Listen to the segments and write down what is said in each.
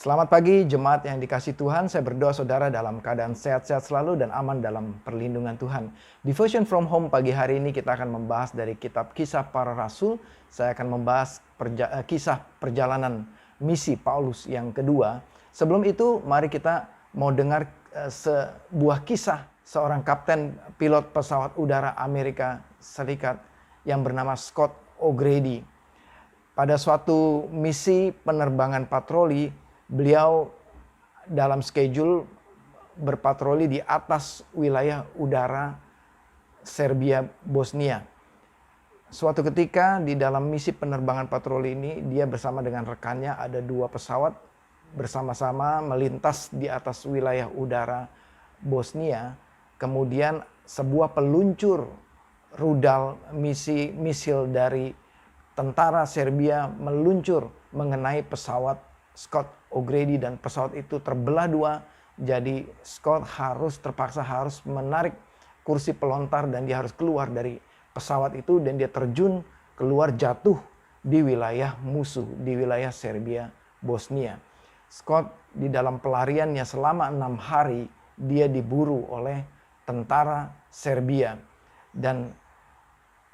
Selamat pagi jemaat yang dikasihi Tuhan. Saya berdoa saudara dalam keadaan sehat-sehat selalu dan aman dalam perlindungan Tuhan. Devotion from Home pagi hari ini kita akan membahas dari kitab Kisah Para Rasul. Saya akan membahas kisah perjalanan misi Paulus yang kedua. Sebelum itu mari kita mau dengar sebuah kisah seorang kapten pilot pesawat udara Amerika Serikat yang bernama Scott O'Grady. Pada suatu misi penerbangan patroli, beliau dalam schedule berpatroli di atas wilayah udara Serbia, Bosnia. Suatu ketika di dalam misi penerbangan patroli ini, dia bersama dengan rekannya ada 2 pesawat bersama-sama melintas di atas wilayah udara Bosnia. Kemudian sebuah peluncur rudal misil dari tentara Serbia meluncur mengenai pesawat Scott O'Grady dan pesawat itu terbelah 2. Jadi Scott terpaksa harus menarik kursi pelontar dan dia harus keluar dari pesawat itu dan dia terjun keluar jatuh di wilayah musuh, di wilayah Serbia, Bosnia. Scott di dalam pelariannya selama 6 hari dia diburu oleh tentara Serbia dan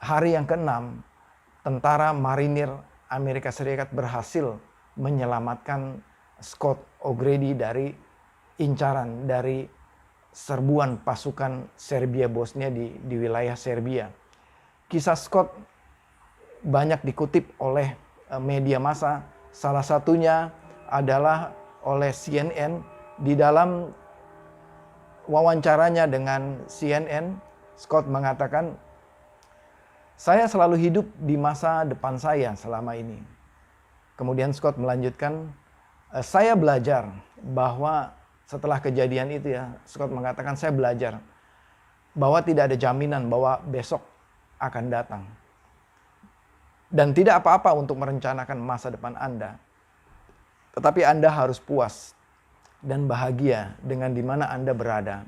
hari yang ke-6 tentara marinir Amerika Serikat berhasil menyelamatkan Scott O'Grady dari incaran, dari serbuan pasukan Serbia Bosnia di wilayah Serbia. Kisah Scott banyak dikutip oleh media massa, salah satunya adalah oleh CNN. Di dalam wawancaranya dengan CNN, Scott mengatakan, "Saya selalu hidup di masa depan saya selama ini." Kemudian Scott melanjutkan, "Saya belajar bahwa setelah kejadian itu Scott mengatakan, saya belajar bahwa tidak ada jaminan bahwa besok akan datang. Dan tidak apa-apa untuk merencanakan masa depan Anda. Tetapi Anda harus puas dan bahagia dengan di mana Anda berada.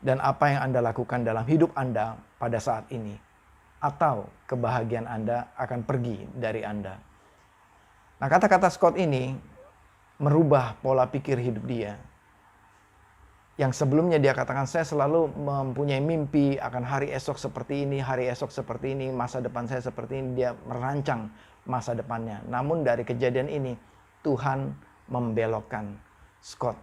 Dan apa yang Anda lakukan dalam hidup Anda pada saat ini. Atau kebahagiaan Anda akan pergi dari Anda." Nah, kata-kata Scott ini merubah pola pikir hidup dia. Yang sebelumnya dia katakan, saya selalu mempunyai mimpi akan hari esok seperti ini, hari esok seperti ini, masa depan saya seperti ini. Dia merancang masa depannya. Namun dari kejadian ini, Tuhan membelokkan Scott.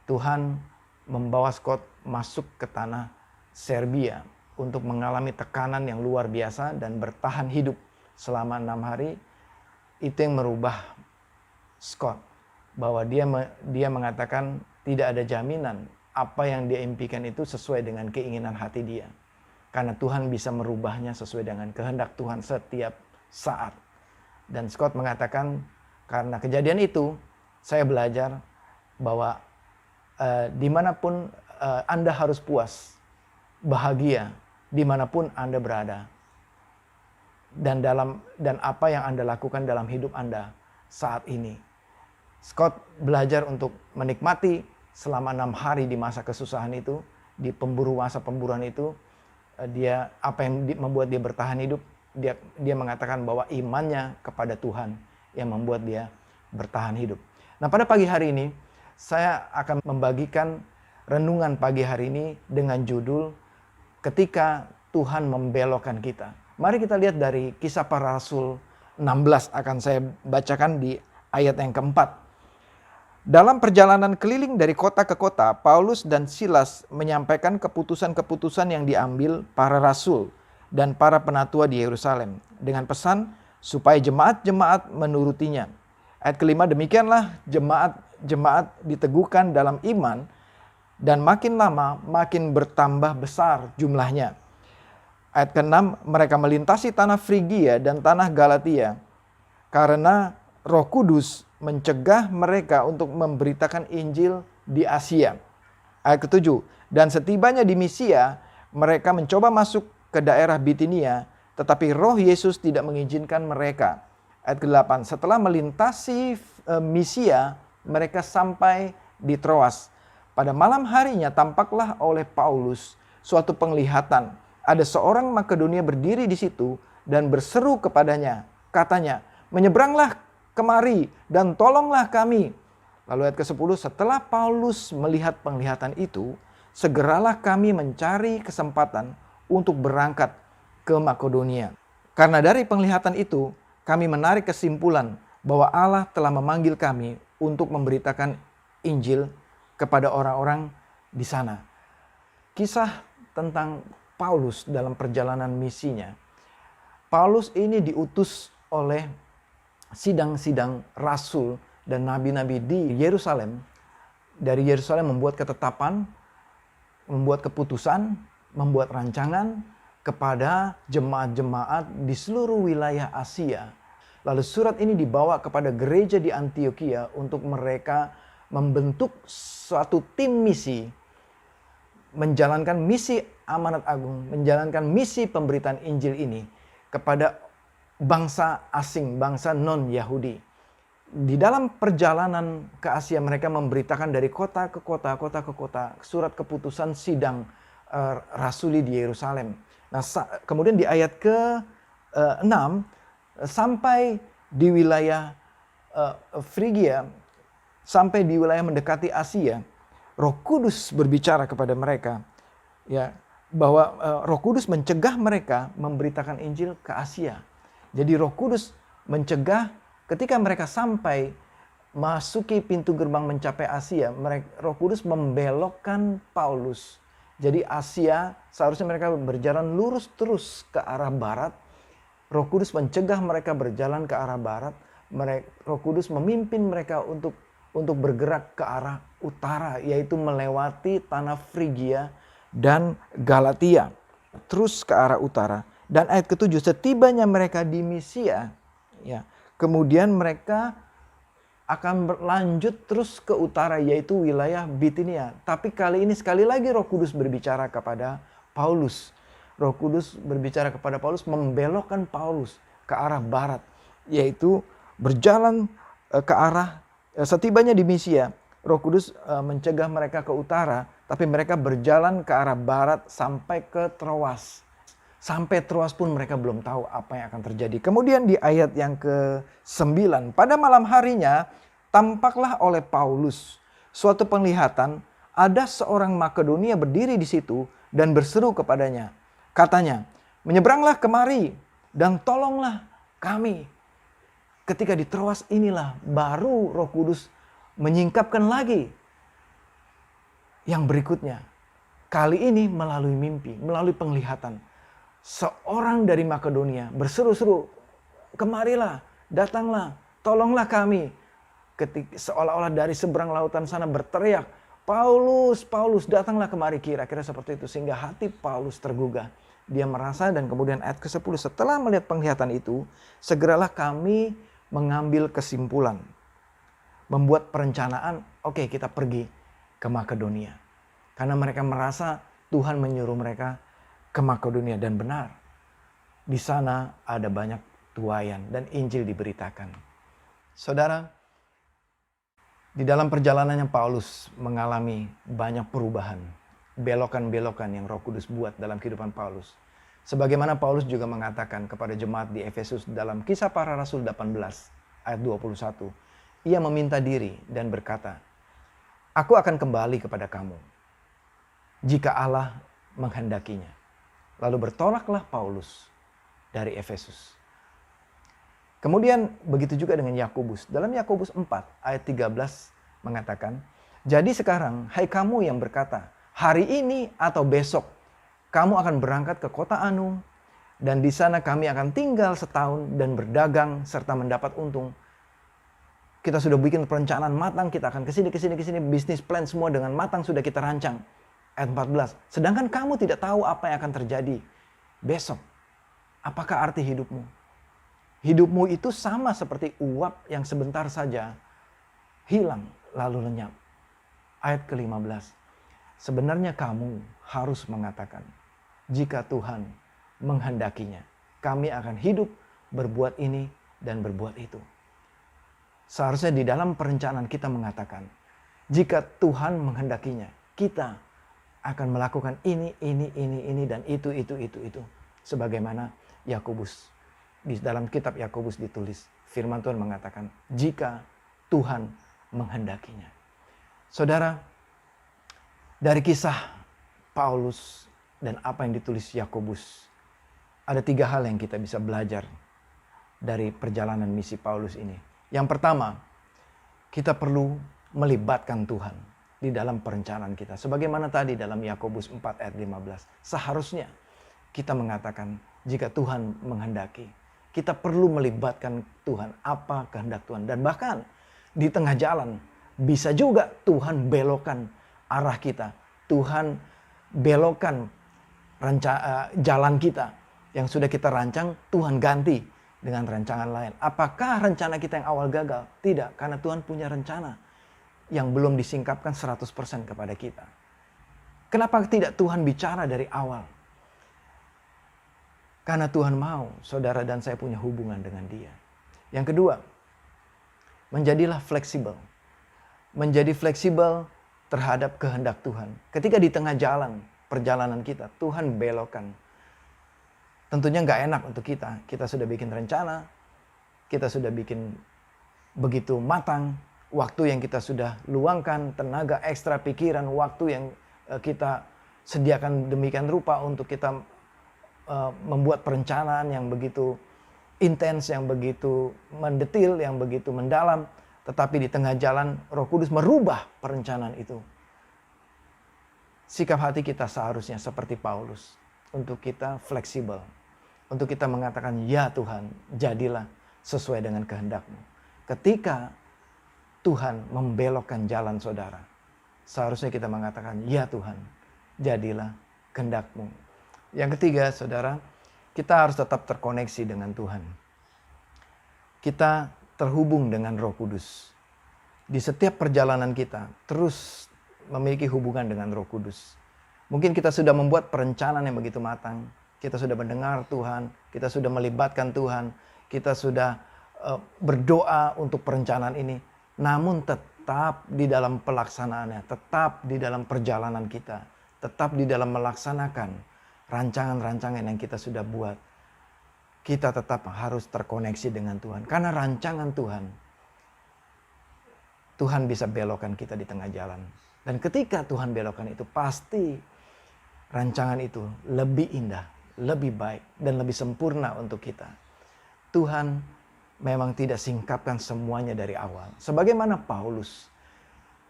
Tuhan membawa Scott masuk ke tanah Serbia untuk mengalami tekanan yang luar biasa dan bertahan hidup selama 6 hari. Itu yang merubah Scott, bahwa dia mengatakan tidak ada jaminan apa yang dia impikan itu sesuai dengan keinginan hati dia. Karena Tuhan bisa merubahnya sesuai dengan kehendak Tuhan setiap saat. Dan Scott mengatakan, karena kejadian itu, saya belajar bahwa dimanapun Anda harus puas, bahagia, dimanapun Anda berada. Dan apa yang Anda lakukan dalam hidup Anda saat ini. Scott belajar untuk menikmati selama 6 hari di masa kesusahan itu, di masa pemburuan itu, apa yang membuat dia bertahan hidup, dia mengatakan bahwa imannya kepada Tuhan yang membuat dia bertahan hidup. Nah, pada pagi hari ini saya akan membagikan renungan pagi hari ini dengan judul Ketika Tuhan Membelokkan Kita. Mari kita lihat dari Kisah Para Rasul 16, akan saya bacakan di ayat yang keempat. Dalam perjalanan keliling dari kota ke kota, Paulus dan Silas menyampaikan keputusan-keputusan yang diambil para rasul dan para penatua di Yerusalem dengan pesan supaya jemaat-jemaat menurutinya. Ayat kelima, demikianlah jemaat diteguhkan dalam iman dan makin lama makin bertambah besar jumlahnya. Ayat ke-6, mereka melintasi tanah Frigia dan tanah Galatia karena Roh Kudus mencegah mereka untuk memberitakan Injil di Asia. Ayat ke-7, dan setibanya di Misia, mereka mencoba masuk ke daerah Bitinia, tetapi Roh Yesus tidak mengizinkan mereka. Ayat ke-8, setelah melintasi Misia, mereka sampai di Troas. Pada malam harinya tampaklah oleh Paulus suatu penglihatan. Ada seorang Makedonia berdiri di situ dan berseru kepadanya. Katanya, menyeberanglah kemari dan tolonglah kami. Lalu ayat ke-10, setelah Paulus melihat penglihatan itu, segeralah kami mencari kesempatan untuk berangkat ke Makedonia. Karena dari penglihatan itu, kami menarik kesimpulan bahwa Allah telah memanggil kami untuk memberitakan Injil kepada orang-orang di sana. Kisah tentang Paulus dalam perjalanan misinya. Paulus ini diutus oleh sidang-sidang rasul dan nabi-nabi di Yerusalem. Dari Yerusalem membuat ketetapan, membuat keputusan, membuat rancangan kepada jemaat-jemaat di seluruh wilayah Asia. Lalu surat ini dibawa kepada gereja di Antioquia untuk mereka membentuk suatu tim misi, menjalankan misi amanat agung, menjalankan misi pemberitaan Injil ini kepada bangsa asing, bangsa non-Yahudi. Di dalam perjalanan ke Asia mereka memberitakan dari kota ke kota, kota ke kota, surat keputusan sidang rasuli di Yerusalem. Nah, kemudian di ayat ke-6 sampai di wilayah Frigia, sampai di wilayah mendekati Asia, Roh Kudus berbicara kepada mereka, ya, bahwa Roh Kudus mencegah mereka memberitakan Injil ke Asia. Jadi Roh Kudus mencegah ketika mereka sampai masuki pintu gerbang mencapai Asia, Roh Kudus membelokkan Paulus. Jadi Asia seharusnya mereka berjalan lurus terus ke arah barat. Roh Kudus mencegah mereka berjalan ke arah barat. Roh Kudus memimpin mereka untuk bergerak ke arah utara, yaitu melewati tanah Frigia dan Galatia, terus ke arah utara. Dan ayat ke-7, setibanya mereka di Misia, ya, kemudian mereka akan berlanjut terus ke utara, yaitu wilayah Bitinia. Tapi kali ini sekali lagi Roh Kudus berbicara kepada Paulus. Roh Kudus berbicara kepada Paulus, membelokkan Paulus ke arah barat, yaitu berjalan ke arah, setibanya di Misia, Roh Kudus mencegah mereka ke utara, tapi mereka berjalan ke arah barat sampai ke Troas. Sampai Troas pun mereka belum tahu apa yang akan terjadi. Kemudian di ayat yang ke-9, pada malam harinya tampaklah oleh Paulus suatu penglihatan, ada seorang Makedonia berdiri di situ dan berseru kepadanya. Katanya, menyeberanglah kemari dan tolonglah kami. Ketika di Troas inilah baru Roh Kudus menyingkapkan lagi yang berikutnya. Kali ini melalui mimpi, melalui penglihatan. Seorang dari Makedonia berseru-seru, kemarilah, datanglah, tolonglah kami. Seolah-olah dari seberang lautan sana berteriak, Paulus, Paulus, datanglah kemari, kira-kira seperti itu. Sehingga hati Paulus tergugah. Dia merasa, dan kemudian ayat ke-10, setelah melihat penglihatan itu, segeralah kami mengambil kesimpulan. Membuat perencanaan, oke, kita pergi ke Makedonia. Karena mereka merasa Tuhan menyuruh mereka ke Makedonia, dan benar. Di sana ada banyak tuaian dan Injil diberitakan. Saudara, di dalam perjalanannya Paulus mengalami banyak perubahan, belokan-belokan yang Roh Kudus buat dalam kehidupan Paulus. Sebagaimana Paulus juga mengatakan kepada jemaat di Efesus dalam Kisah Para Rasul 18 ayat 21. Ia meminta diri dan berkata, aku akan kembali kepada kamu jika Allah menghendakinya. Lalu bertolaklah Paulus dari Efesus. Kemudian begitu juga dengan Yakobus. Dalam Yakobus 4 ayat 13 mengatakan, jadi sekarang hai kamu yang berkata, hari ini atau besok kamu akan berangkat ke kota Anu, dan di sana kami akan tinggal setahun dan berdagang serta mendapat untung. Kita sudah bikin perencanaan matang, kita akan kesini, bisnis plan semua dengan matang sudah kita rancang. Ayat 14, sedangkan kamu tidak tahu apa yang akan terjadi besok. Apakah arti hidupmu? Hidupmu itu sama seperti uap yang sebentar saja hilang lalu lenyap. Ayat ke-15, sebenarnya kamu harus mengatakan, jika Tuhan menghendakinya, kami akan hidup, berbuat ini dan berbuat itu. Seharusnya di dalam perencanaan kita mengatakan, jika Tuhan menghendakinya, kita akan melakukan ini, dan itu. Sebagaimana Yakobus, di dalam kitab Yakobus ditulis, firman Tuhan mengatakan, jika Tuhan menghendakinya. Saudara, dari kisah Paulus dan apa yang ditulis Yakobus, ada 3 hal yang kita bisa belajar dari perjalanan misi Paulus ini. Yang pertama, kita perlu melibatkan Tuhan di dalam perencanaan kita. Sebagaimana tadi dalam Yakobus 4 ayat 15. Seharusnya kita mengatakan jika Tuhan menghendaki, kita perlu melibatkan Tuhan, apa kehendak Tuhan. Dan bahkan di tengah jalan bisa juga Tuhan belokkan arah kita. Tuhan belokkan jalan kita yang sudah kita rancang, Tuhan ganti dengan rancangan lain. Apakah rencana kita yang awal gagal? Tidak, karena Tuhan punya rencana yang belum disingkapkan 100% kepada kita. Kenapa tidak Tuhan bicara dari awal? Karena Tuhan mau saudara dan saya punya hubungan dengan Dia. Yang kedua, menjadilah fleksibel. Menjadi fleksibel terhadap kehendak Tuhan. Ketika di tengah jalan, perjalanan kita, Tuhan belokkan. Tentunya nggak enak untuk kita. Kita sudah bikin rencana, kita sudah bikin begitu matang, waktu yang kita sudah luangkan, tenaga ekstra, pikiran, waktu yang kita sediakan demikian rupa untuk kita membuat perencanaan yang begitu intens, yang begitu mendetil, yang begitu mendalam. Tetapi di tengah jalan Roh Kudus merubah perencanaan itu. Sikap hati kita seharusnya seperti Paulus. Untuk kita fleksibel. Untuk kita mengatakan, ya Tuhan, jadilah sesuai dengan kehendak-Mu. Ketika Tuhan membelokkan jalan saudara, seharusnya kita mengatakan, ya Tuhan, jadilah kehendak-Mu. Yang ketiga, saudara, kita harus tetap terkoneksi dengan Tuhan. Kita terhubung dengan Roh Kudus. Di setiap perjalanan kita, terus memiliki hubungan dengan Roh Kudus. Mungkin kita sudah membuat perencanaan yang begitu matang. Kita sudah mendengar Tuhan, kita sudah melibatkan Tuhan, kita sudah berdoa untuk perencanaan ini. Namun tetap di dalam pelaksanaannya, tetap di dalam perjalanan kita, tetap di dalam melaksanakan rancangan-rancangan yang kita sudah buat. Kita tetap harus terkoneksi dengan Tuhan. Karena rancangan Tuhan, Tuhan bisa belokkan kita di tengah jalan. Dan ketika Tuhan belokkan itu, pasti rancangan itu lebih indah, lebih baik, dan lebih sempurna untuk kita. Tuhan memang tidak singkapkan semuanya dari awal. Sebagaimana Paulus,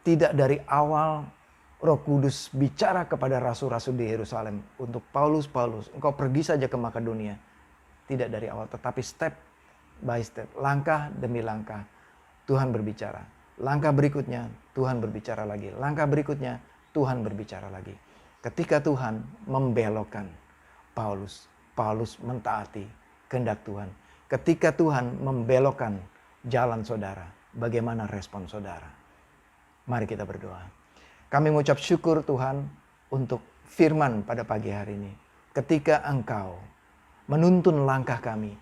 tidak dari awal Roh Kudus bicara kepada rasul-rasul di Yerusalem. Untuk Paulus, engkau pergi saja ke Makedonia. Tidak dari awal, tetapi step by step, langkah demi langkah, Tuhan berbicara. Langkah berikutnya, Tuhan berbicara lagi. Langkah berikutnya, Tuhan berbicara lagi. Ketika Tuhan membelokkan Paulus, Paulus mentaati kehendak Tuhan. Ketika Tuhan membelokkan jalan saudara, bagaimana respon saudara? Mari kita berdoa. Kami mengucap syukur Tuhan untuk firman pada pagi hari ini. Ketika Engkau menuntun langkah kami,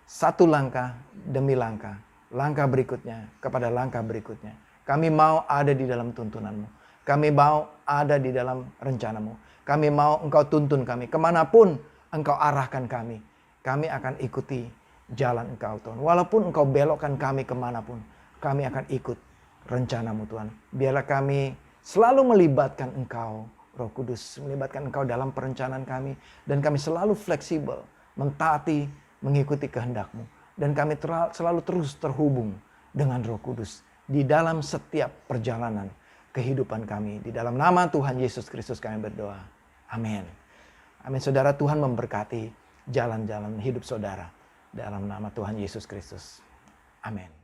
satu langkah demi langkah, langkah berikutnya kepada langkah berikutnya. Kami mau ada di dalam tuntunan-Mu. Kami mau ada di dalam rencana-Mu. Kami mau Engkau tuntun kami. Kemanapun Engkau arahkan kami, kami akan ikuti jalan Engkau Tuhan. Walaupun Engkau belokkan kami kemanapun, kami akan ikut rencana-Mu Tuhan. Biarlah kami selalu melibatkan Engkau, Roh Kudus, melibatkan Engkau dalam perencanaan kami. Dan kami selalu fleksibel, mentaati, mengikuti kehendak-Mu. Dan kami selalu terus terhubung dengan Roh Kudus di dalam setiap perjalanan kehidupan kami. Di dalam nama Tuhan Yesus Kristus kami berdoa. Amin. Amin. Saudara, Tuhan memberkati jalan-jalan hidup saudara. Dalam nama Tuhan Yesus Kristus. Amin.